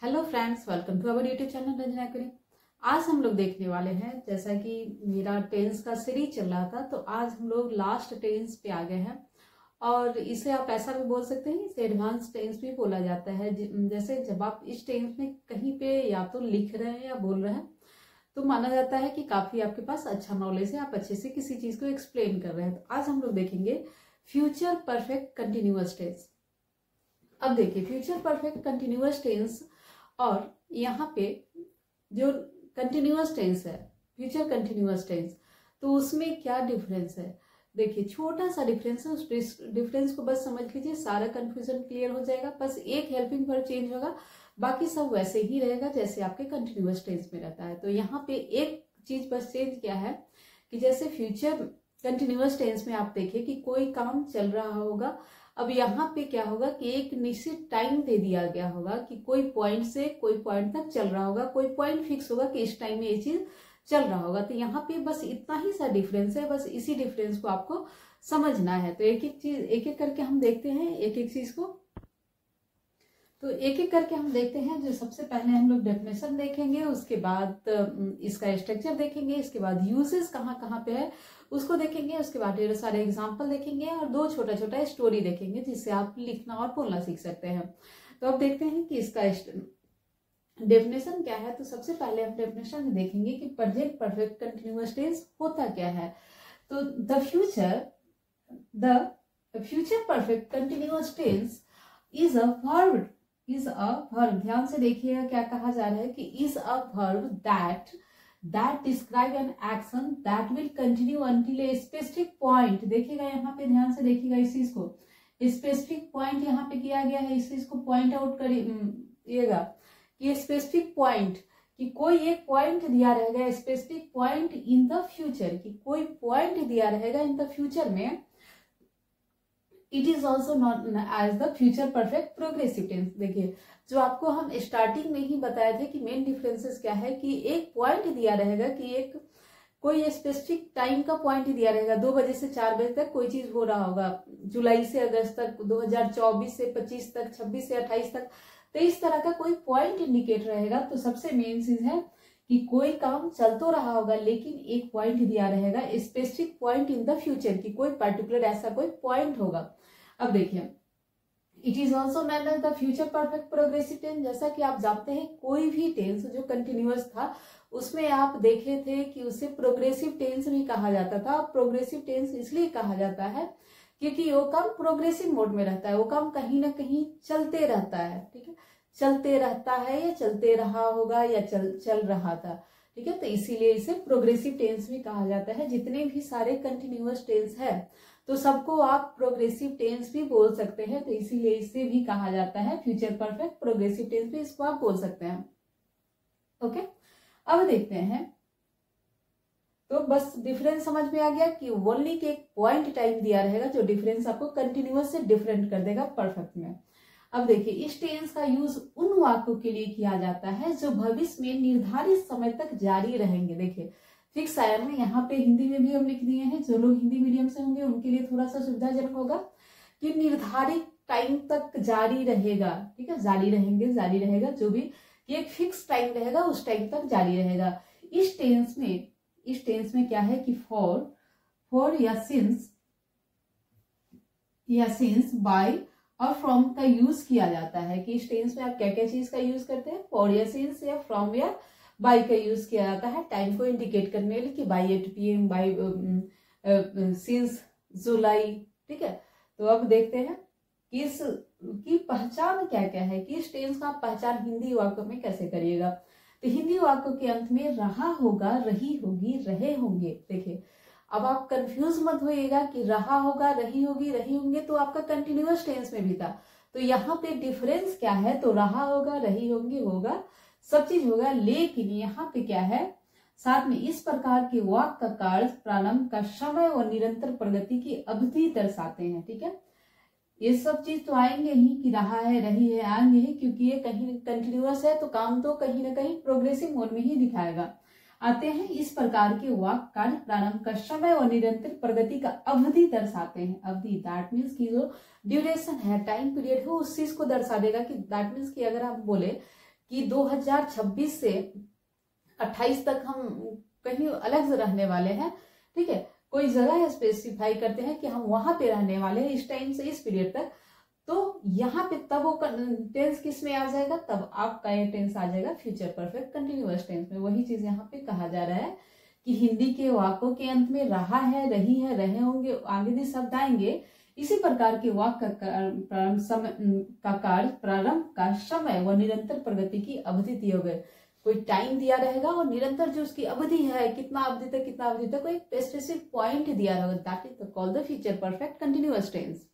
Hello friends, welcome to our YouTube channel Ranjana करी। आज हम लोग देखने वाले हैं, जैसा कि मेरा टेंस का सीरीज चल रहा था, तो आज हम लोग लास्ट टेंस पे आ गए हैं। और इसे आप ऐसा भी बोल सकते हैं, इसे एडवांस टेंस भी बोला जाता है। जैसे जब आप इस टेंस में कहीं पे या तो लिख रहे हैं या बोल रहे हैं, तो माना जाता है कि काफी आपके पास अच्छा नॉलेज है, आप अच्छे से किसी चीज को एक्सप्लेन कर रहे हैं। तो आज हम लोग देखेंगे फ्यूचर परफेक्ट कंटिन्यूअस टेंस। अब देखिए, फ्यूचर परफेक्ट कंटिन्यूअस टेंस और यहाँ पे जो कंटिन्यूअस टेंस है, फ्यूचर कंटिन्यूअस टेंस, तो उसमें क्या डिफरेंस है। देखिए, छोटा सा डिफरेंस है, उस डिफरेंस को बस समझ लीजिए, सारा कंफ्यूजन क्लियर हो जाएगा। बस एक हेल्पिंग वर्ड चेंज होगा, बाकी सब वैसे ही रहेगा जैसे आपके कंटिन्यूअस टेंस में रहता है। तो यहाँ पे एक चीज बस चेंज क्या है कि जैसे फ्यूचर कंटिन्यूअस टेंस में आप देखिए कि कोई काम चल रहा होगा। अब यहाँ पे क्या होगा कि एक निश्चित टाइम दे दिया गया होगा कि कोई पॉइंट से कोई पॉइंट तक चल रहा होगा, कोई पॉइंट फिक्स होगा कि इस टाइम में ये चीज चल रहा होगा। तो यहाँ पे बस इतना ही सा डिफरेंस है, बस इसी डिफरेंस को आपको समझना है। तो एक एक चीज एक एक करके हम देखते हैं, एक एक चीज को। तो एक एक करके हम देखते हैं। जो सबसे पहले हम लोग डेफिनेशन देखेंगे, उसके बाद इसका स्ट्रक्चर देखेंगे, इसके बाद यूजेस कहाँ कहाँ पे है उसको देखेंगे, उसके बाद ढेर सारे एग्जाम्पल देखेंगे और दो छोटा छोटा स्टोरी देखेंगे जिससे आप लिखना और बोलना सीख सकते हैं। तो अब देखते हैं कि इसका डेफिनेशन क्या है। तो सबसे पहले हम डेफिनेशन में देखेंगे कि प्रेजेंट परफेक्ट कंटिन्यूअस टेंस होता क्या है। तो the future perfect continuous tense is a verb. ध्यान से देखिएगा क्या कहा जा रहा है कि is a verb that describe an action that will continue until a specific point. देखिएगा यहाँ पे, ध्यान से देखिएगा इस चीज को, स्पेसिफिक पॉइंट यहाँ पे किया गया है। इस चीज को पॉइंट आउट करिएगा कि स्पेसिफिक पॉइंट, कि कोई एक पॉइंट दिया रहेगा, specific point in the future, कि कोई पॉइंट दिया रहेगा इन द फ्यूचर में। It is also known as the future perfect progressive tense. देखिए, जो आपको हम स्टार्टिंग में ही बताए थे कि मेन डिफरेंसेस क्या है, कि एक पॉइंट दिया रहेगा, कि एक कोई स्पेसिफिक टाइम का पॉइंट दिया रहेगा, 2 बजे से 4 बजे तक कोई चीज हो रहा होगा, जुलाई से अगस्त तक, 2024 से 25 तक, 26 से 28 तक। तो इस तरह का कोई पॉइंट इंडिकेट रहेगा। तो सबसे मेन चीज है कि कोई काम चल तो रहा होगा, लेकिन एक पॉइंट दिया रहेगा, specific point in the future, की कोई पर्टिकुलर ऐसा कोई पॉइंट होगा। अब देखिए, it is also known as the future perfect progressive tense. जैसा कि आप जानते हैं, कोई भी टेंस जो कंटिन्यूअस था उसमें आप देखे थे कि उसे प्रोग्रेसिव टेंस भी कहा जाता था। प्रोग्रेसिव टेंस इसलिए कहा जाता है क्योंकि वो काम प्रोग्रेसिव मोड में रहता है, वो काम कहीं ना कहीं चलते रहता है। ठीक है, चलते रहता है या चलते रहा होगा या चल रहा था। ठीक है, तो इसीलिए इसे प्रोग्रेसिव टेंस भी कहा जाता है। जितने भी सारे कंटिन्यूअस टेंस है तो सबको आप प्रोग्रेसिव टेंस भी बोल सकते हैं। तो इसीलिए इसे भी कहा जाता है फ्यूचर परफेक्ट प्रोग्रेसिव टेंस भी, इसको आप बोल सकते हैं। ओके, अब देखते हैं। तो बस डिफरेंस समझ में आ गया कि ओनली के एक पॉइंट टाइम दिया रहेगा जो डिफरेंस आपको कंटिन्यूअस से डिफरेंट कर देगा परफेक्ट में। अब देखिए, इस टेंस का यूज उन वाक्यों के लिए किया जाता है जो भविष्य में निर्धारित समय तक जारी रहेंगे। देखिए, फिक्स आया ना, यहाँ पे हिंदी में भी हम लिख दिए हैं। जो लोग हिंदी मीडियम से होंगे उनके लिए थोड़ा सा सुविधाजनक होगा कि निर्धारित टाइम तक जारी रहेगा। ठीक है, जारी रहेगा, जो भी एक फिक्स टाइम रहेगा उस टाइम तक जारी रहेगा। इस टेंस में क्या है कि फॉर या सिंस बाय और फ्रॉम का यूज किया जाता है। कि इस टेंस में आप क्या क्या चीज का यूज करते हैं, फॉर या सिंस या फ्रॉम या बाय का यूज किया जाता है टाइम को इंडिकेट करने के लिए, कि by 8 PM, by since July. ठीक है, तो अब देखते हैं कि इसकी पहचान क्या क्या है, कि इस टेंस का आप पहचान हिंदी वाक्यों में कैसे करिएगा। तो हिंदी वाक्यों के अंत में रहा होगा, रही होगी, रहे होंगे। देखिए, अब आप कंफ्यूज मत होइएगा कि रहा होगा, रही होगी, रही होंगे तो आपका कंटिन्यूअस टेंस में भी था। तो यहाँ पे डिफरेंस क्या है, तो रहा होगा, रही होंगे होगा, सब चीज होगा। लेकिन यहाँ पे क्या है, साथ में इस प्रकार के वाक्य का कार्य, प्रारंभ का समय और निरंतर प्रगति की अवधि दर्शाते हैं। ठीक है, ये सब चीज तो आएंगे ही कि रहा है, रही है, आएंगे ही, क्योंकि ये कहीं कंटिन्यूअस है तो काम तो कहीं ना कहीं प्रोग्रेसिव मोड में ही दिखाएगा। आते हैं, इस प्रकार के वाक्य कार्य, प्रारंभ का समय और निरंतर प्रगति का अवधि दर्शाते हैं। अवधि दैट मीन्स की जो ड्यूरेशन है, टाइम पीरियड है, उस चीज को दर्शा देगा। कि दैट मीन्स की अगर आप बोले कि 2026 से 28 तक हम कहीं अलग से रहने वाले हैं, ठीक है, कोई जगह स्पेसिफाई करते हैं कि हम वहां पे रहने वाले हैं इस टाइम से इस पीरियड तक, तो यहाँ पे तब वो टेंस किस में आ जाएगा, तब आपका ये टेंस आ जाएगा फ्यूचर परफेक्ट कंटिन्यूअस टेंस में। वही चीज यहाँ पे कहा जा रहा है कि हिंदी के वाक्यों के अंत में रहा है, रही है, रहे होंगे, आगे भी शब्द आएंगे। इसी प्रकार के वाक्य का कार्य, प्रारंभ का समय व निरंतर प्रगति की अवधि दिए गए। कोई टाइम दिया रहेगा और निरंतर जो उसकी अवधि है, कितना अवधि तक कितना अवधि तक, कोई स्पेसिफिक पॉइंट दिया रहेगा, that is called the future perfect continuous tense.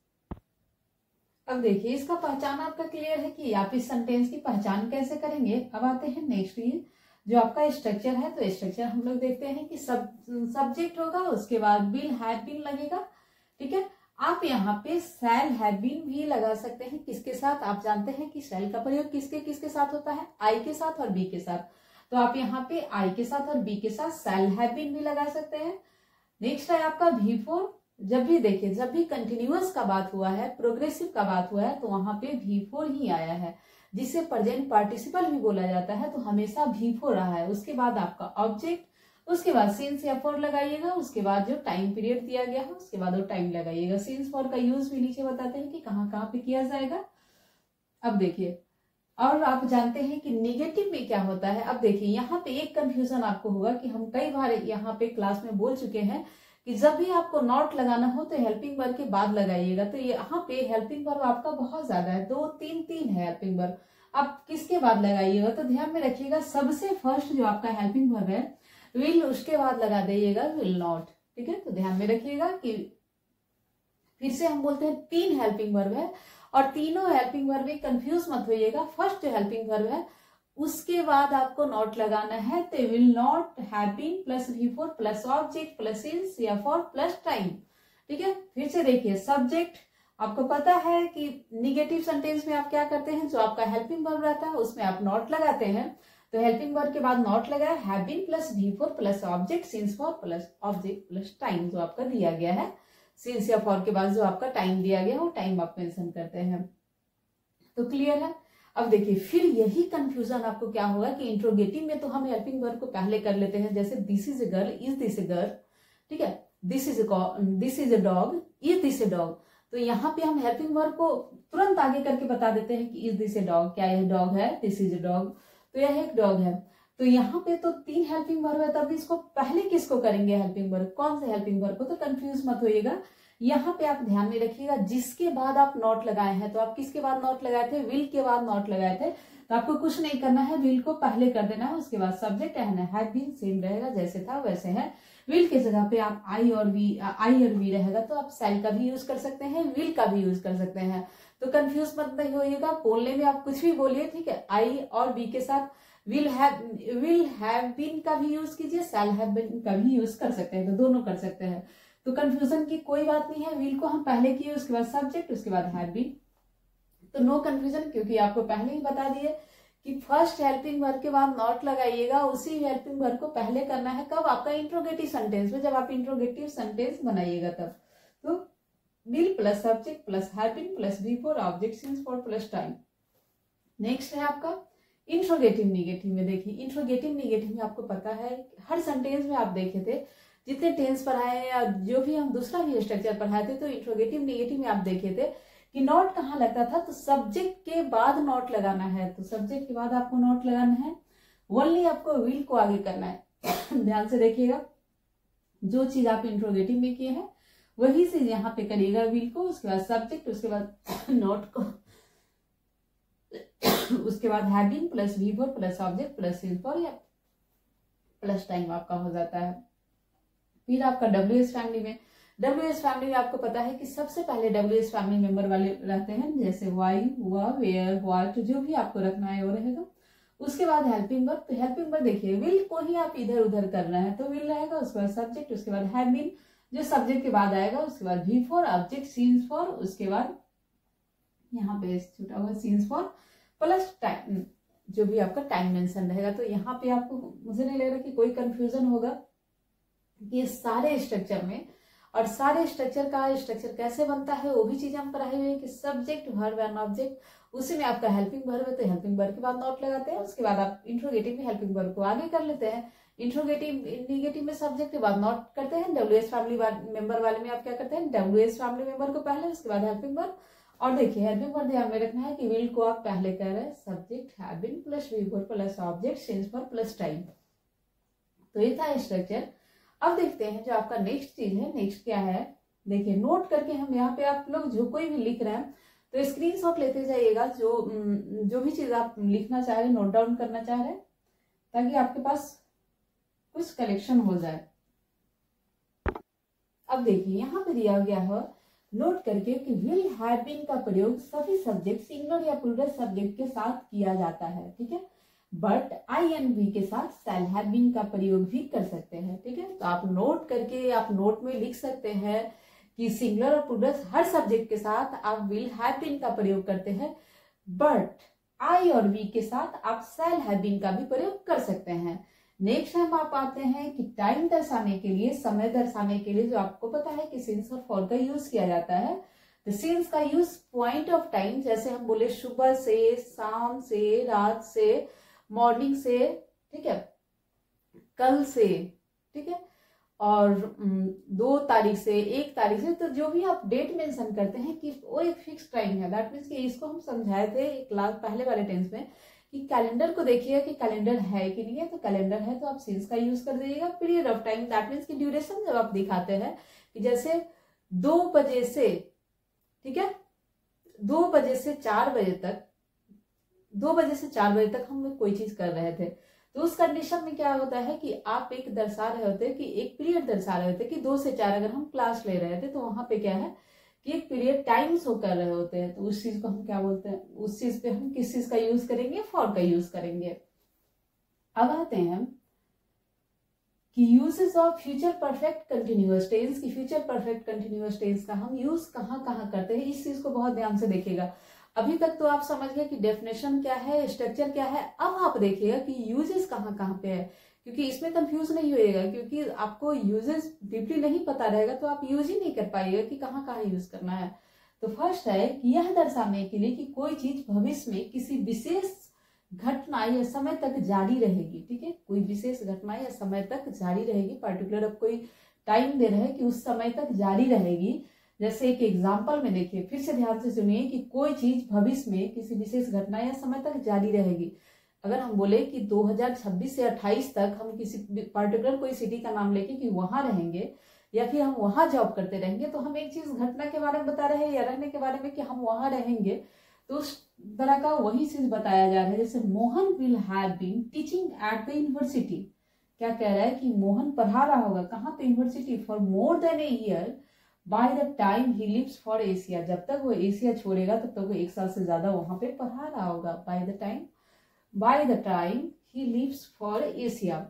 अब देखिए इसका पहचान आपका क्लियर है कि आप इस सेंटेंस की पहचान कैसे करेंगे। अब आते हैं नेक्स्ट, ये जो आपका स्ट्रक्चर है, तो स्ट्रक्चर हम लोग देखते हैं कि सब्जेक्ट होगा, उसके बाद विल हैव बीन लगेगा, ठीक है। आप यहाँ पे शैल हैव बीन भी लगा सकते हैं, किसके साथ, आप जानते हैं कि शैल का प्रयोग किसके किसके साथ होता है, आई के साथ और बी के साथ, तो आप यहाँ पे आई के साथ और बी के साथ शैल हैव बीन भी लगा सकते हैं। नेक्स्ट है आपका V4, जब भी देखिए जब भी कंटिन्यूअस का बात हुआ है, प्रोग्रेसिव का बात हुआ है, तो वहां पे V4 ही आया है, जिसे प्रेजेंट पार्टिसिपल भी बोला जाता है, तो हमेशा V4 रहा है। उसके बाद आपका ऑब्जेक्ट, उसके बाद सिंस या फॉर लगाइएगा, उसके बाद जो टाइम पीरियड दिया गया है उसके बाद वो टाइम लगाइएगा। सिंस फॉर का यूज भी नीचे बताते हैं कि कहाँ कहाँ पे किया जाएगा। अब देखिए, और आप जानते हैं कि निगेटिव में क्या होता है। अब देखिए यहाँ पे एक कंफ्यूजन आपको होगा कि हम कई बार यहाँ पे क्लास में बोल चुके हैं कि जब भी आपको नॉट लगाना हो तो हेल्पिंग वर्ब के बाद लगाइएगा। तो यहाँ पे हेल्पिंग वर्ब आपका बहुत ज्यादा है, 2 3 3 है हेल्पिंग वर्ब। आप किसके बाद लगाइएगा, तो ध्यान में रखिएगा सबसे फर्स्ट जो आपका हेल्पिंग वर्ब है विल, उसके बाद लगा दीजिएगा विल नॉट, ठीक है। तो ध्यान में रखिएगा कि फिर से हम बोलते हैं 3 हेल्पिंग वर्ब है और तीनों हेल्पिंग वर्ब में कंफ्यूज मत होइएगा। फर्स्ट जो हेल्पिंग वर्ब है उसके बाद आपको नॉट लगाना है, तो will not have been plus V4 plus object plus since या फॉर प्लस टाइम, ठीक है। फिर से देखिए सब्जेक्ट, आपको पता है कि निगेटिव सेंटेंस में आप क्या करते हैं, जो आपका हेल्पिंग वर्ब रहता है उसमें आप नॉट लगाते हैं, तो हेल्पिंग वर्ब के बाद नॉट लगाया, have been plus V4 plus object since for plus object plus time जो आपका दिया गया है। सिंस या फॉर के बाद जो आपका टाइम दिया गया वो टाइम आप मेंशन करते हैं। तो क्लियर है। अब देखिए फिर यही कंफ्यूजन आपको क्या होगा कि इंट्रोगेटिव में तो हम हेल्पिंग वर्ब को पहले कर लेते हैं, जैसे this is a girl, is this a girl, ठीक है, this is a dog, is this a dog. तो यहाँ पे हम हेल्पिंग वर्ब को तुरंत आगे करके बता देते हैं कि इज दिस ए डॉग, क्या यह डॉग है, दिस इज ए डॉग, तो यह एक डॉग है। तो यहाँ पे तो 3 हेल्पिंग वर्ब है, तब इसको पहले किसको करेंगे हेल्पिंग वर्ब, कौन से हेल्पिंग वर्ब को, तो कंफ्यूज मत होइएगा। यहाँ पे आप ध्यान में रखिएगा जिसके बाद आप नॉट लगाए हैं, तो आप किसके बाद नॉट लगाए थे, विल के बाद नॉट लगाए थे, तो आपको कुछ नहीं करना है, विल को पहले कर देना है, उसके बाद सब्जेक्ट हैव बीन सेम रहेगा, जैसे था वैसे है। विल के जगह पे आप आई और वी रहेगा, तो आप शैल का भी यूज कर सकते हैं, विल का भी यूज कर सकते हैं। तो कंफ्यूज मत नहीं होइएगा, बोलने में आप कुछ भी बोलिए, ठीक है। आई और बी के साथ विल हैव बीन का भी यूज कीजिए, शैल हैव बीन का भी यूज कर सकते हैं, तो दोनों कर सकते हैं। तो कंफ्यूजन की कोई बात नहीं है, विल को हम पहले किए, उसके बाद सब्जेक्ट, उसके बाद हैव बीन, तो नो कंफ्यूजन, क्योंकि आपको पहले ही बता दिए कि फर्स्ट हेल्पिंग वर्ब के बाद नॉट लगाइएगा, उसी हेल्पिंग वर्ब को पहले करना है, कब, आपका इंट्रोगेटिव सेंटेंस में, जब आप इंट्रोगेटिव सेंटेंस बनाइएगा तब। तो will plus subject plus have been plus V4 object since for plus time. Next है आपका इंट्रोगेटिव निगेटिव में। देखिए इंट्रोगेटिव निगेटिव में आपको पता है हर सेंटेंस में आप देखे थे, जितने टेंस पढ़ाए या जो भी हम दूसरा भी स्ट्रक्चर पढ़ाए थे, तो इंट्रोगेटिव निगेटिव में आप देखे थे कि नॉट कहाँ लगता था, तो सब्जेक्ट के बाद नॉट लगाना है, तो सब्जेक्ट के बाद आपको नॉट लगाना है, ओनली आपको विल को आगे करना है। ध्यान से देखिएगा, जो चीज आप इंट्रोगेटिव में किए हैं वही चीज यहाँ पे करिएगा, विल को, उसके बाद सब्जेक्ट, उसके बाद नॉट को, उसके बाद have been plus V4 plus object plus since for या प्लस टाइम आपका हो जाता है। फिर आपका WH फैमिली में, WH फैमिली में आपको पता है कि सबसे पहले WH फैमिली मेंबर वाले रहते हैं, जैसे वाई, हुआ, वेयर, व्हाट, जो भी आपको रखना है वो रहेगा। उसके बाद हेल्पिंग वर्ब, तो हेल्पिंग वर्ब देखिए विल को ही आप इधर उधर करना है, तो विल रहेगा, उसके बाद सब्जेक्ट, उसके बाद हैव बीन जो सब्जेक्ट के बाद आएगा, उसके बाद V4 ऑब्जेक्ट सिंस फॉर, उसके बाद यहाँ पे छूटा हुआ सिंस फॉर प्लस टाइम, जो भी आपका टाइम मेंशन रहेगा। तो यहाँ पे आपको, मुझे नहीं लग रहा कि कोई कंफ्यूजन होगा कि सारे स्ट्रक्चर में, और सारे स्ट्रक्चर का स्ट्रक्चर कैसे बनता है वो भी चीज हम पढ़ाई हुई है कि सब्जेक्ट, वर्ब एंड ऑब्जेक्ट, उसी में आपका हेल्पिंग वर्ब है तो हेल्पिंग वर्ब के बाद नॉट लगाते हैं, उसके बाद आप इंट्रोगेटिव में हेल्पिंग वर्ब को आगे कर लेते हैं। इंट्रोगेटिव इंडिकेटिव में सब्जेक्ट के बाद नॉट करते हैं। डब्ल्यूएस फैमिली मेंबर वाले में आप क्या करते हैं, डब्ल्यूएस फैमिली मेंबर को पहले, उसके बाद हेल्पिंग वर्ब। और देखिए हेल्पिंग वर्ब ध्यान में रखना है कि विल को आप पहले कर रहे हैं, subject have been plus V plus object since for plus time. तो ये था स्ट्रक्चर। अब देखते हैं जो आपका नेक्स्ट चीज है, नेक्स्ट क्या है, देखिए नोट करके हम यहाँ पे आप लोग जो कोई भी लिख रहे हैं तो स्क्रीनशॉट लेते जाइएगा, जो भी चीज आप लिखना चाह रहे हैं, नोट डाउन करना चाह रहे हैं, ताकि आपके पास कुछ कलेक्शन हो जाए। अब देखिए यहाँ पे दिया गया है, नोट करके कि विल हैव बीन का प्रयोग सभी सब्जेक्ट सिंगुलर या प्लूरल सब्जेक्ट के साथ किया जाता है, ठीक है। बट आई एंड वी के साथ शैल हैव बीन का प्रयोग भी कर सकते हैं, ठीक है। तो आप नोट करके आप नोट में लिख सकते हैं कि सिंगुलर और प्लूरल हर सब्जेक्ट के साथ आप विल हैव बीन का प्रयोग करते हैं, बट आई और वी के साथ आप शैल हैव बीन का भी प्रयोग कर सकते हैं। नेक्स्ट टाइम आप आते हैं कि टाइम दर्शाने के लिए, समय दर्शाने के लिए जो आपको पता है कि सिंस और फॉर का यूज किया जाता है, तो सिंस का यूज पॉइंट ऑफ टाइम, जैसे हम बोले सुबह से, शाम से, रात से, मॉर्निंग से, ठीक है, कल से, ठीक है, और 2 तारीख से, 1 तारीख से, तो जो भी आप डेट मेंशन करते हैं कि वो एक फिक्स टाइम है। दैट मीन्स कि इसको हम समझाए थे क्लास पहले वाले टेंस में कि कैलेंडर को देखिएगा कि कैलेंडर है कि नहीं है, तो कैलेंडर है तो आप सिंस का यूज कर दीजिएगा। Period of time that means कि ड्यूरेशन जब आप दिखाते हैं कि जैसे 2 बजे से, ठीक है, 2 बजे से 4 बजे तक, 2 बजे से 4 बजे तक हम कोई चीज कर रहे थे, तो उस कंडीशन में क्या होता है कि आप एक दर्शा रहे होते कि एक पीरियड दर्शा रहे होते कि 2 से 4 अगर हम क्लास ले रहे थे, तो वहां पे क्या है कि एक पीरियड टाइम शो कर रहे होते हैं, तो उस चीज को हम क्या बोलते हैं, उस चीज पे हम किस चीज का यूज करेंगे, फॉर का यूज करेंगे। अब आते हैं कि uses of future perfect continuous tense की, फ्यूचर परफेक्ट कंटिन्यूअस टेंस का हम यूज कहाँ कहाँ करते हैं, इस चीज को बहुत ध्यान से देखिएगा। अभी तक तो आप समझ गए कि डेफिनेशन क्या है, स्ट्रक्चर क्या है। अब आप देखिएगा कि यूजेस कहाँ कहाँ पे है, क्योंकि इसमें कंफ्यूज नहीं होइएगा, क्योंकि आपको यूजेस डीपली नहीं पता रहेगा तो आप यूज ही नहीं कर पाइएगा कि कहाँ कहाँ यूज करना है। तो फर्स्ट है कि यह दर्शाने के लिए कि कोई चीज भविष्य में किसी विशेष घटना या समय तक जारी रहेगी, ठीक है, कोई विशेष घटना या समय तक जारी रहेगी, पर्टिकुलर अब कोई टाइम दे रहे हैं कि उस समय तक जारी रहेगी। जैसे एक एग्जाम्पल में देखिए, फिर से ध्यान से सुनिए कि कोई चीज भविष्य में किसी विशेष घटना या समय तक जारी रहेगी। अगर हम बोले कि 2026 से 28 तक हम किसी पर्टिकुलर कोई सिटी का नाम लेके कि वहां रहेंगे या फिर हम वहां जॉब करते रहेंगे, तो हम एक चीज घटना के बारे में बता रहे हैं या रहने के बारे में कि हम वहां रहेंगे, तो उस तरह का वही चीज बताया जा रहा है। जैसे Mohan will have been teaching at the university, क्या कह रहा है कि मोहन पढ़ा रहा होगा कहाँ पे, university, for more than a year by the time he leaves for Asia, जब तक वो एशिया छोड़ेगा तब तक वो 1 साल से ज्यादा वहां पे पढ़ा रहा होगा। By the time he leaves for Asia,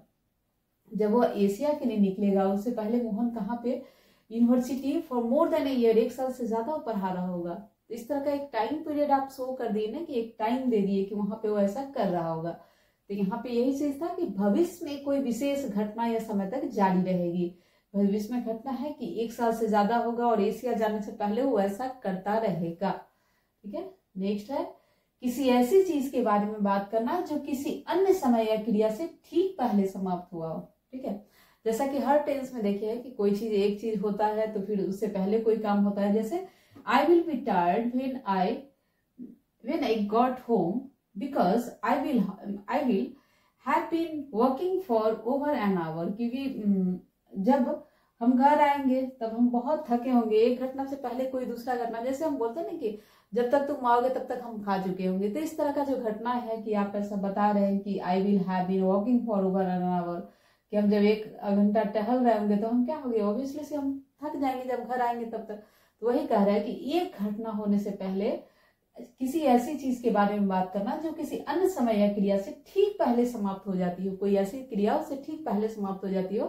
जब वो एशिया के लिए निकलेगा उससे पहले मोहन कहाँ पे, university, for more than a year, 1 साल से ज्यादा पढ़ा रहा होगा। तो इस तरह का एक टाइम पीरियड आप शो कर दिए ना, कि एक टाइम दे दिए कि वहां पे वो ऐसा कर रहा होगा। तो यहाँ पे यही चीज था कि भविष्य में कोई विशेष घटना या समय तक जारी रहेगी। भविष्य में घटना है कि 1 साल से ज्यादा होगा और एशिया जाने से पहले वो ऐसा करता रहेगा, ठीक है। नेक्स्ट है किसी ऐसी चीज के बारे में बात करना जो किसी अन्य समय या क्रिया से ठीक पहले समाप्त हुआ हो, ठीक है। जैसा कि हर टेंस में देखिए कि कोई चीज, एक चीज होता है तो फिर उससे पहले कोई काम होता है। जैसे I will be tired when I got home because I will have been working for over an hour, क्योंकि जब हम घर आएंगे तब हम बहुत थके होंगे। एक घटना से पहले कोई दूसरा घटना, जैसे हम बोलते हैं ना कि जब तक तुम आओगे तब तक हम खा चुके होंगे, तो इस तरह का जो घटना है कि आप ऐसा बता रहे हैं कि I will have been walking for over an hour, कि हम जब 1 घंटा टहल रहे होंगे तो हम क्या हो गए, ऑब्वियसली से हम थक जाएंगे जब घर आएंगे तब तक। तो वही कह रहा है कि एक घटना होने से पहले किसी ऐसी चीज के बारे में बात करना जो किसी अन्य समय या क्रिया से ठीक पहले समाप्त हो जाती हो, कोई ऐसी क्रिया उससे ठीक पहले समाप्त हो जाती हो,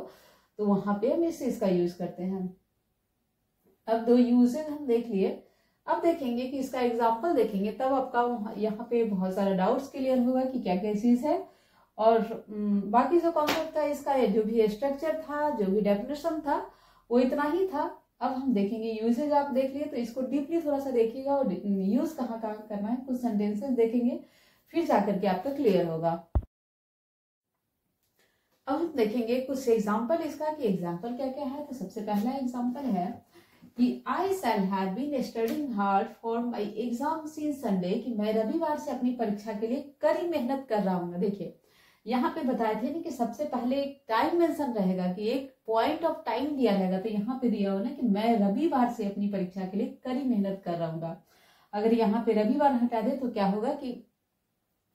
तो वहां पे हम इस चीज का यूज करते हैं। अब 2 यूजेज हम देख लिए, अब देखेंगे कि इसका एग्जाम्पल देखेंगे, तब आपका यहाँ पे बहुत सारा डाउट्स क्लियर होगा कि क्या क्या चीज है। और बाकी जो कॉन्सेप्ट था इसका, जो भी स्ट्रक्चर था, जो भी डेफिनेशन था, वो इतना ही था। अब हम देखेंगे यूजेज। आप देख लिए तो इसको डीपली थोड़ा सा देखिएगा और यूज कहाँ कहाँ करना है, कुछ सेंटेंसेस देखेंगे फिर जाकर के आपका क्लियर होगा। अब हम देखेंगे कुछ एग्जाम्पल इसका कि एग्जाम्पल क्या क्या है। तो सबसे पहला एग्जाम्पल है कि I shall have been studying hard for my exam since Sunday, कि मैं रविवार से अपनी परीक्षा के लिए कड़ी मेहनत कर रहा हूँ। देखिए यहाँ पे बताए थे ना कि सबसे पहले एक टाइम मेंशन रहेगा, कि एक पॉइंट ऑफ टाइम दिया रहेगा। तो यहाँ पे दिया हो ना कि मैं रविवार से अपनी परीक्षा के लिए कड़ी मेहनत कर रहा हूँ। अगर यहाँ पे रविवार हटा दे तो क्या होगा कि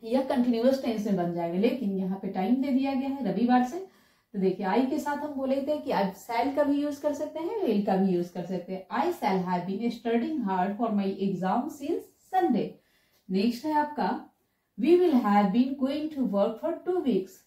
यह कंटिन्यूअस टेंस में बन जाएगा, लेकिन यहाँ पे टाइम दे दिया गया है रविवार से। तो देखिए आई के साथ हम बोले थे कि आप शैल का भी यूज कर सकते हैं, विल का भी यूज कर सकते हैं। I shall have been studying hard for my exam since Sunday. Next है आपका we will have been going to work for 2 weeks.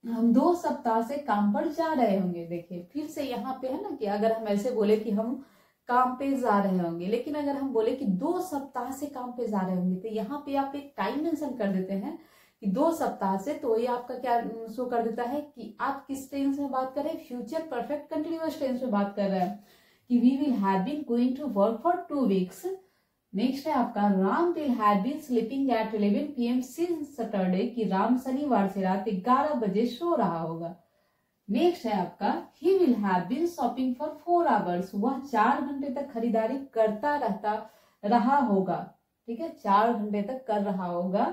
हम 2 सप्ताह से काम पर जा रहे होंगे। देखिए फिर से यहाँ पे है ना कि अगर हम ऐसे बोले कि हम काम पे जा रहे होंगे, लेकिन अगर हम बोले कि 2 सप्ताह से काम पे जा रहे होंगे, तो यहाँ पे आप एक टाइम मेंशन कर देते हैं कि 2 सप्ताह से। तो ये आपका क्या शो कर देता है कि आप किस टेंस में बात कर रहे हैं, फ्यूचर परफेक्ट कंटिन्यूअस टेंस में बात कर रहे हैं कि we will have been going to work for 2 weeks. Next है आपका Ram will have been sleeping at 11 PM since Saturday, कि राम शनिवार से रात 11 बजे सो रहा होगा। नेक्स्ट है आपका he will have been shopping for 4 hours, वह 4 घंटे तक खरीदारी करता रहा होगा। ठीक है, 4 घंटे तक कर रहा होगा।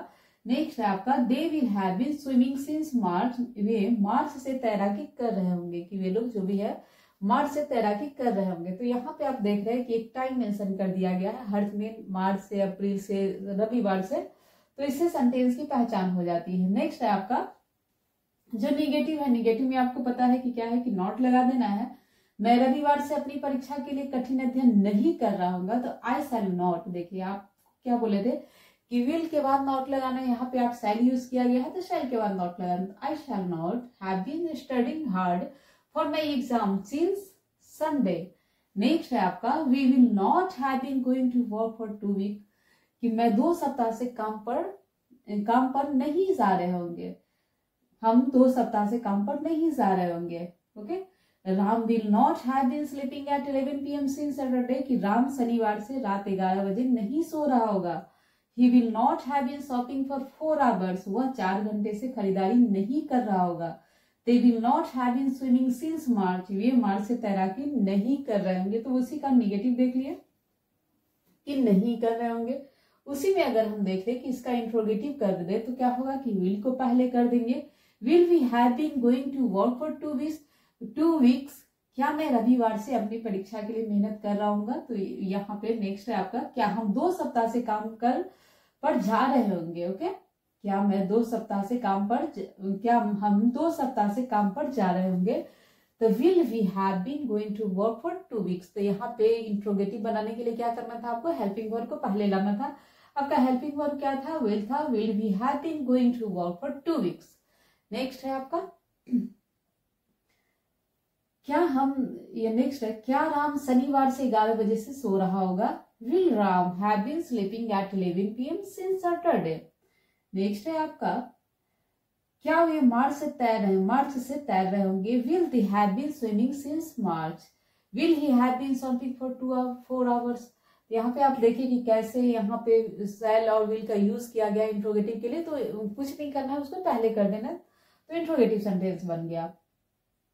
नेक्स्ट है आपका they will have been swimming since March, वे मार्च से तैराकी कर रहे होंगे, कि वे लोग जो भी है मार्च से तैराकी कर रहे होंगे। तो यहाँ पे आप देख रहे हैं कि एक टाइम मेंशन कर दिया गया है हर में, मार्च से, अप्रैल से, रविवार से। तो इससे सेंटेंस की पहचान हो जाती है। नेक्स्ट है आपका जो निगेटिव है, निगेटिव में आपको पता है कि क्या है कि नॉट लगा देना है। मैं रविवार से अपनी परीक्षा के लिए कठिन अध्ययन नहीं कर रहा हूँ, तो आई शैल नॉट। देखिए आप क्या बोले थे कि विल के बाद नॉट लगाना है, यहाँ पे आप शैल यूज किया गया है तो शैल के बाद नॉट लगाना। तो I shall not have been studying hard for my exam since Sunday. Next है आपका we will not have been going to work for 2 week, कि मैं 2 सप्ताह से काम पर नहीं जा रहे होंगे। हम 2 सप्ताह से काम पर नहीं जा रहे होंगे। Okay, Ram will not have been sleeping at 11 PM since Saturday, कि राम शनिवार से रात 11 बजे नहीं सो रहा होगा। He will not have been shopping for 4 hours, वह 4 घंटे से खरीदारी नहीं कर रहा होगा। They will not have been swimming since March, वे मार्च से तैराकी नहीं कर रहे होंगे। तो उसी का निगेटिव देख लिया कि नहीं कर रहे होंगे। उसी में अगर हम देख ले कि इसका इंट्रोगेटिव कर दे तो क्या होगा कि विल को पहले कर देंगे। Will we have been going to work for 2 weeks, क्या मैं रविवार से अपनी परीक्षा के लिए मेहनत कर रहा हूँ। तो यहाँ पे नेक्स्ट है आपका क्या हम 2 सप्ताह से काम पर जा रहे होंगे। ओके, क्या मैं 2 सप्ताह से क्या हम 2 सप्ताह से काम पर जा रहे होंगे। तो will we have been going to work for 2 weeks. तो यहाँ पे इंट्रोगेटिव बनाने के लिए क्या करना था आपको, हेल्पिंग वर्ब को पहले लाना था। आपका हेल्पिंग वर्ब क्या था, विल था। Will we have been going to work for 2 weeks. Next है आपका नेक्स्ट है क्या राम शनिवार से 11 बजे से सो रहा होगा। Will Ram have been sleeping at 11 PM since Saturday. Next है आपका क्या वे मार्च से तैर रहे होंगे। Will they have been swimming since March. Will he have been shopping for 4 hours. यहाँ पे आप देखिए कि कैसे यहाँ पे शैल और विल का यूज किया गया इंट्रोगेटिव के लिए। तो कुछ नहीं करना है, उसको पहले कर देना, तो इंट्रोगेटिव सेंटेंस बन गया।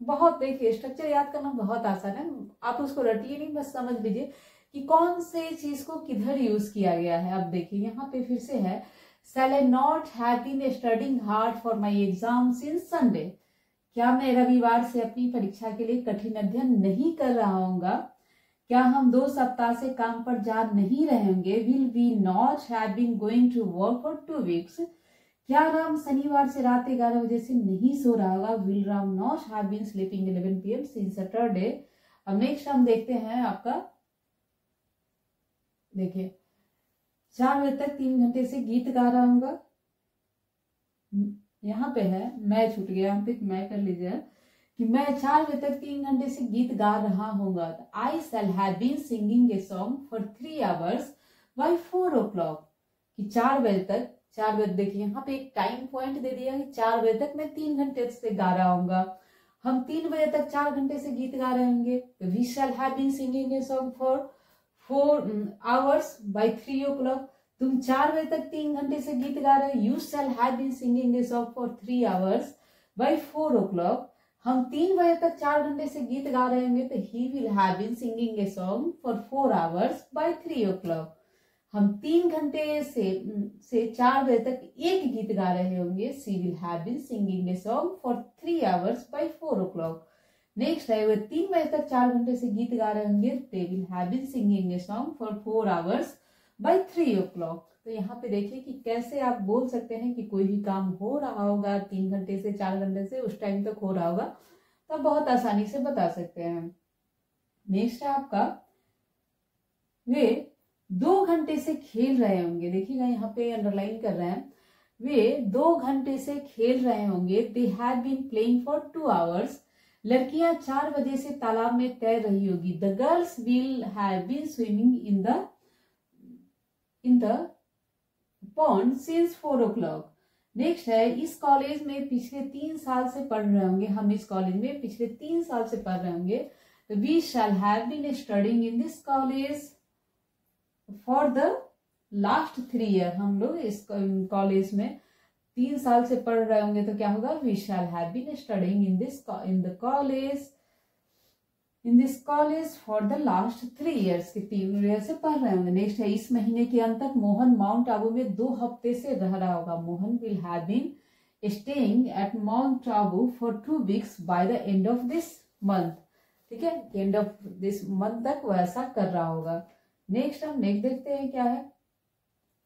बहुत देखिए स्ट्रक्चर याद करना बहुत आसान है, आप उसको रटिए नहीं, बस समझ लीजिए कि कौन से चीज को किधर यूज किया गया है। अब देखिए यहाँ पे फिर से है shall I not have been studying hard for my exam since Sunday. क्या मैं रविवार से अपनी परीक्षा के लिए कठिन अध्ययन नहीं कर रहा हूँगा। क्या हम 2 सप्ताह से काम पर जा नहीं रहेंगे। Will we not have been going to work for 2 weeks. क्या राम शनिवार से रात 11 बजे से नहीं सो रहा होगा। Will Ram not have been sleeping 11 PM since Saturday. अब नेक्स्ट हम देखते हैं आपका, देखिए 4 बजे तक 3 घंटे से गीत गा रहा हूँ। यहाँ पे है मैं छूट गया, यहाँ पे मैं कर लीजिए कि मैं 4 बजे तक 3 घंटे से गीत गा रहा हूँ। I shall have been singing a song for 3 hours by 4 o'clock, कि 4 बजे देखिए यहाँ पे एक टाइम पॉइंट दे दिया कि 4 बजे तक मैं 3 घंटे से गा रहा हूँ। हम 3 बजे तक 4 घंटे से गीत गा रहे होंगे, तो we shall have been singing a song for 4 hours by 3 o'clock। तुम 4 बजे तक 3 घंटे से गीत गा रहे हो, you shall have been singing a song for 3 hours by 4 o'clock। हम 3 बजे तक 4 घंटे से गीत गा रहे होंगे, तो he will have been singing a song for 4 hours by 3 o'clock। हम 3 घंटे से 4 बजे तक एक गीत गा रहे होंगे, she will have been singing a song for 3 hours by 4 o'clock। Next है, वे 3 बजे तक 4 घंटे से गीत गा रहे होंगे, they will have been singing a song for 4 hours by 3 o'clock। तो यहाँ पे देखिए कि कैसे आप बोल सकते हैं कि कोई भी काम हो रहा होगा 3 घंटे से 4 घंटे से उस टाइम तक हो रहा होगा, तो आप बहुत आसानी से बता सकते हैं। नेक्स्ट है आपका, वे 2 घंटे से खेल रहे होंगे। देखिएगा यहाँ पे अंडरलाइन कर रहे हैं, वे 2 घंटे से खेल रहे होंगे, they have been playing for 2 hours. लड़कियां 4 बजे से तालाब में तैर रही होगी, the girls will have been swimming in the pond since 4 o'clock। Next है, इस कॉलेज में पिछले 3 साल से पढ़ रहे होंगे, हम इस कॉलेज में पिछले 3 साल से पढ़ रहे होंगे, तो we shall have been studying in this college for the last 3 year. हम लोग इस कॉलेज में 3 साल से पढ़ रहे होंगे, तो क्या होगा, we shall have been studying in this college for the last 3 years के 3 ईयर से पढ़ रहे होंगे। नेक्स्ट है, इस महीने के अंत तक मोहन माउंट आबू में 2 हफ्ते से रह रहा होगा, Mohan will have been staying at Mount Abu for 2 weeks by the end of this month. ठीक है, एंड ऑफ दिस मंथ तक वो ऐसा कर रहा होगा। नेक्स्ट हम देखते हैं क्या है,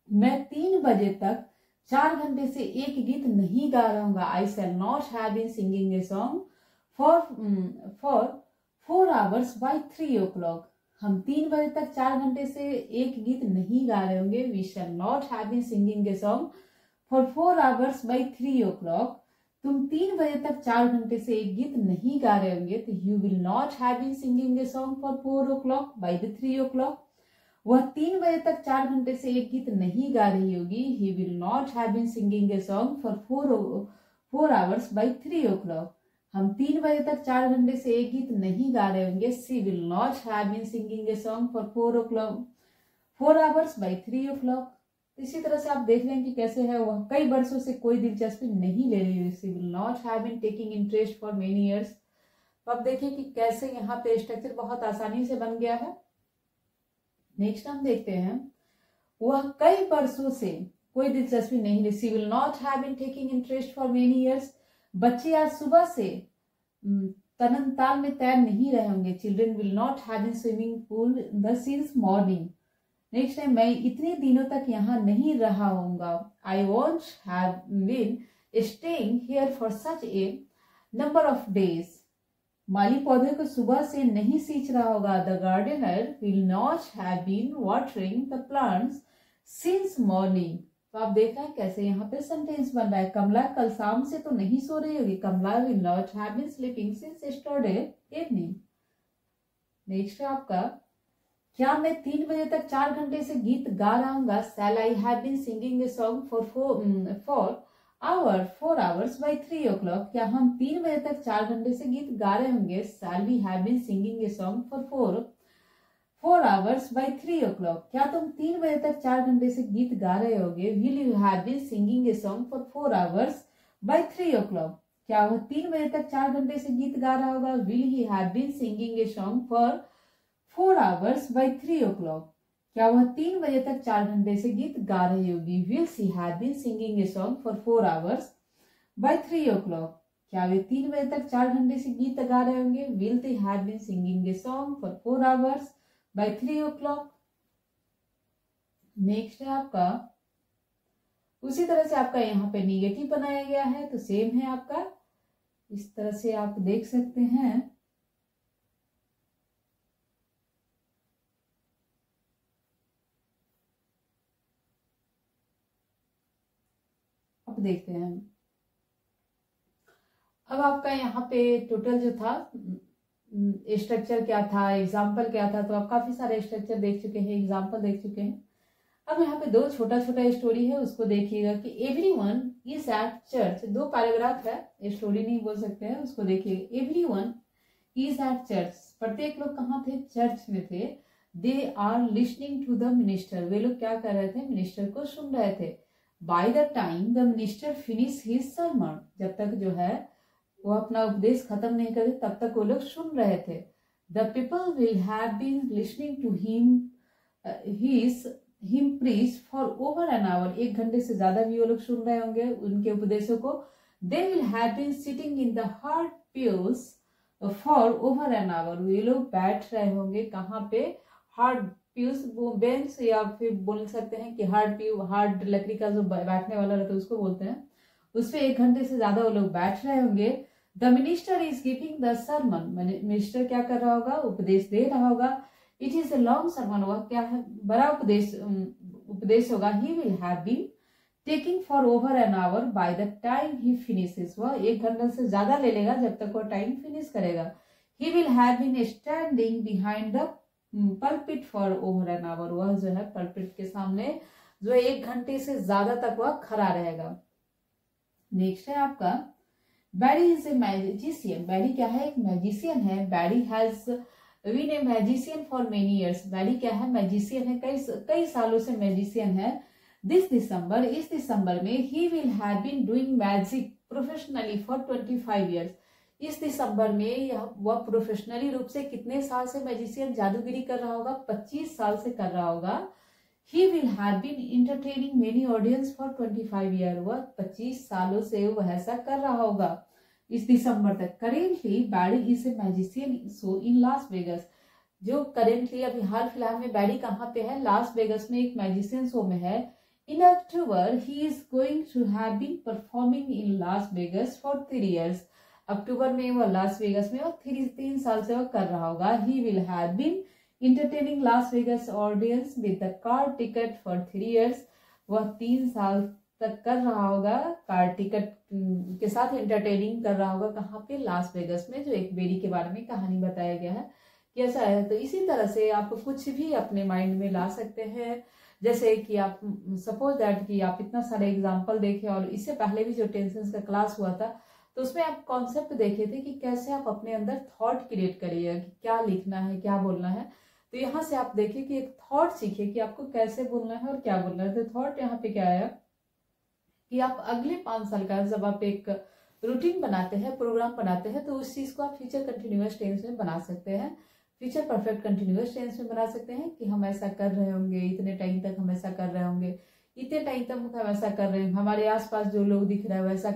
मैं 3 बजे तक 4 घंटे से एक गीत नहीं गा रहा हूँ, I shall not have been singing a song for 4 hours by 3 o'clock। हम 3 बजे तक 4 घंटे से एक गीत नहीं गा रहे होंगे, we shall not have been singing a song for 4 hours by 3 o'clock। तुम 3 बजे तक 4 घंटे से एक गीत नहीं गा रहे होंगे, तो you will not have been singing a song for 4 o'clock by the 3 o'clock। वह 3 बजे तक 4 घंटे से एक गीत नहीं गा रही होगी, he will not have been singing a song for 4 hours by 3 o'clock। हम 3 बजे तक 4 घंटे से एक गीत नहीं गा रहे होंगे, she will not have been singing a song for 4 hours by 3 o'clock। इसी तरह से आप देख लें कि कैसे है, वह कई वर्षों से कोई दिलचस्पी नहीं ले रही है, she will not have been taking interest for many years. तो अब देखिए कि कैसे यहाँ पे स्ट्रक्चर बहुत आसानी से बन गया है। नेक्स्ट हम देखते हैं, वह कई वर्षों से कोई दिलचस्पी नहीं ले, she will not have been taking interest for many years. बच्चे आज सुबह से तननताल में तैर नहीं रहे होंगे, children will not have been swimming pool the since morning. Next है, मैं इतने दिनों तक यहाँ नहीं रहा होऊंगा, I won't have been staying here for such a number of days. माली पौधे को सुबह से नहीं सींच रहा होगा, the gardener will not have been watering the plants since morning. तो आप देख रहे हैं कैसे यहाँ पे सेंटेंस बन रहा है, कमला कल शाम से तो नहीं सो रही होगी, Kamala will not have been sleeping since yesterday evening. Next है आपका, क्या मैं 3 बजे तक 4 घंटे से गीत गा रहा हूँ, shall I have been singing a song for 4 hours by 3 o'clock। क्या हम 3 बजे तक 4 घंटे से गीत गा रहे होंगे, shall we have been singing a song for 4 hours by 3 o'clock। क्या तुम 3 बजे तक 4 घंटे से गीत गा रहे होगे, will you have been singing a song for 4 hours by 3 o'clock। क्या वह 3 बजे तक 4 घंटे से गीत गा रहा होगा, will he have been singing a song for 4 hours by 3 o'clock। क्या वह 3 बजे तक 4 घंटे से गीत गा रही होगी, will she have been singing a song for 4 hours by 3 o'clock। क्या वे 3 बजे तक 4 घंटे से गीत गा रहे होंगे, will they have been singing a song for 4 hours by 3 o'clock। Next है आपका, उसी तरह से आपका यहाँ पे निगेटिव बनाया गया है, तो सेम है आपका, इस तरह से आप देख सकते हैं। अब देखते हैं, अब आपका यहाँ पे टोटल जो था स्ट्रक्चर क्या था, एग्जाम्पल क्या था, तो आप काफी सारे स्ट्रक्चर देख चुके हैं, एग्जाम्पल देख चुके हैं। अब यहाँ पे दो छोटा छोटा स्टोरी है, उसको देखिएगा कि एवरीवन इज एट चर्च। दो पैराग्राफ है, स्टोरी नहीं बोल सकते हैं, उसको देखिएगा। एवरीवन इज एट चर्च, प्रत्येक लोग कहाँ थे? चर्च में थे। They are listening to the minister, वे लोग क्या कर रहे थे? मिनिस्टर को सुन रहे थे। Bye the time the minister finish his sermon, जब तक जो है वो अपना उपदेश खत्म नहीं करे तब तक वो लोग सुन रहे थे। The people will have been listening to him preach for over an hour, 1 घंटे से ज्यादा भी वो लोग सुन रहे होंगे उनके उपदेशों को। They will have been sitting in the hard pews for over an hour, ये लोग बैठ रहे होंगे कहाँ पे? हार्ड pews, वो बेंच या फिर बोल सकते हैं कि हार्ड pew, हार्ड लकड़ी का जो बैठने वाला रहता है उसको बोलते हैं, उस पे 1 घंटे से ज्यादा वो लोग बैठ रहे होंगे। The minister is giving the sermon, minister क्या कर रहा होगा? उपदेश दे रहा होगा। It is a long sermon, वह क्या है? बड़ा उपदेश होगा। He will have been taking for over an hour by the time he finishes, वह 1 घंटे से ज्यादा ले लेगा जब तक वह टाइम फिनिश करेगा। He will have been standing behind the pulpit for over an hour, वह जो है पल्पिट के सामने जो 1 घंटे से ज्यादा तक वह खड़ा रहेगा। नेक्स्ट है आपका बैरी इज ए मैजिशियन, बैरी क्या है? एक मैजिशियन है। Barry has been a magician for many years, Barry क्या है? मैजिशियन है, कई सालों से मैजिशियन है। दिस दिसंबर, इस दिसंबर में he will have been doing magic professionally for 25 years, इस दिसंबर में वह प्रोफेशनली रूप से कितने साल से मैजिशियन जादूगिरी कर रहा होगा? 25 साल से कर रहा होगा। He will have been entertaining many audience for 25 years, वह 25 सालों से वह ऐसा कर रहा होगा इस दिसंबर तक। Currently Barry is a magician show in Las Vegas, जो करेंटली अभी हाल फिलहाल में बैरी कहाँ पे है? लास वेगस में एक मैजिशियन शो में है। In October he is going to have been performing in Las Vegas for 3 years, October में वह लास वेगस में और 3 साल से वह कर रहा होगा। He will have been entertaining Las Vegas audience with the car ticket for 3 years, वह 3 साल तक कर रहा होगा कार टिकट के साथ एंटरटेनिंग कर रहा होगा। कहाँ पे? लास वेगस में, जो एक बेरी के बारे में कहानी बताया गया है कि ऐसा है। तो इसी तरह से आप कुछ भी अपने माइंड में ला सकते हैं, जैसे कि आप सपोज दैट कि आप इतना सारे एग्जाम्पल देखें और इससे पहले भी जो टेंसेस का क्लास हुआ था तो उसमें आप कॉन्सेप्ट देखे थे कि कैसे आप अपने अंदर थॉट क्रिएट करिएगा कि क्या लिखना है, क्या बोलना है। तो यहाँ से आप देखिए कि एक थॉट सीखिए कि आपको कैसे बोलना है और क्या बोलना है। तो थॉट यहाँ पे क्या आया कि आप अगले 5 साल का जब आप एक रूटीन बनाते हैं, प्रोग्राम बनाते हैं, तो उस चीज को आप फ्यूचर कंटिन्यूअस टेंस में बना सकते हैं, फ्यूचर परफेक्ट कंटिन्यूअस टेंस में बना सकते हैं कि हम ऐसा कर रहे होंगे, इतने टाइम तक हम ऐसा कर रहे होंगे, इतने टाइम तक हम ऐसा कर रहे हैं, हमारे आसपास जो लोग दिख रहे हैं वैसा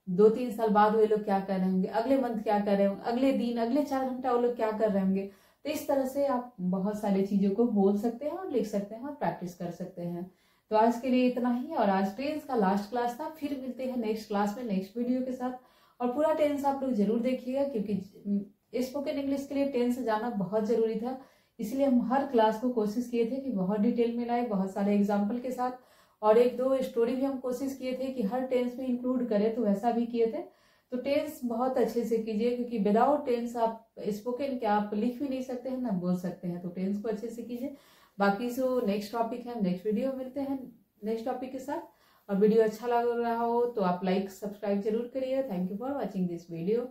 2-3 साल बाद वे लोग क्या कर रहे होंगे, अगले मंथ क्या कर रहे होंगे, अगले दिन, अगले 4 घंटा वो लोग क्या कर रहे होंगे। तो इस तरह से आप बहुत सारी चीजों को बोल सकते हैं और लिख सकते हैं और प्रैक्टिस कर सकते हैं। तो आज के लिए इतना ही, और आज टेंस का लास्ट क्लास था। फिर मिलते हैं नेक्स्ट क्लास में नेक्स्ट वीडियो के साथ। और पूरा टेंस आप लोग जरूर देखिएगा, क्योंकि स्पोकन इंग्लिश के लिए टेंस जाना बहुत जरूरी था। इसलिए हम हर क्लास को कोशिश किए थे कि बहुत डिटेल में लाए, बहुत सारे एग्जाम्पल के साथ, और 1-2 स्टोरी भी हम कोशिश किए थे कि हर टेंस में इंक्लूड करें, तो वैसा भी किए थे। तो टेंस बहुत अच्छे से कीजिए, क्योंकि विदाउट टेंस आप स्पोकन के आप लिख भी नहीं सकते हैं ना बोल सकते हैं। तो टेंस को अच्छे से कीजिए। बाकी जो नेक्स्ट टॉपिक है, नेक्स्ट वीडियो मिलते हैं नेक्स्ट टॉपिक के साथ। और वीडियो अच्छा लग रहा हो तो आप लाइक सब्सक्राइब जरूर करिए। Thank you for watching this video.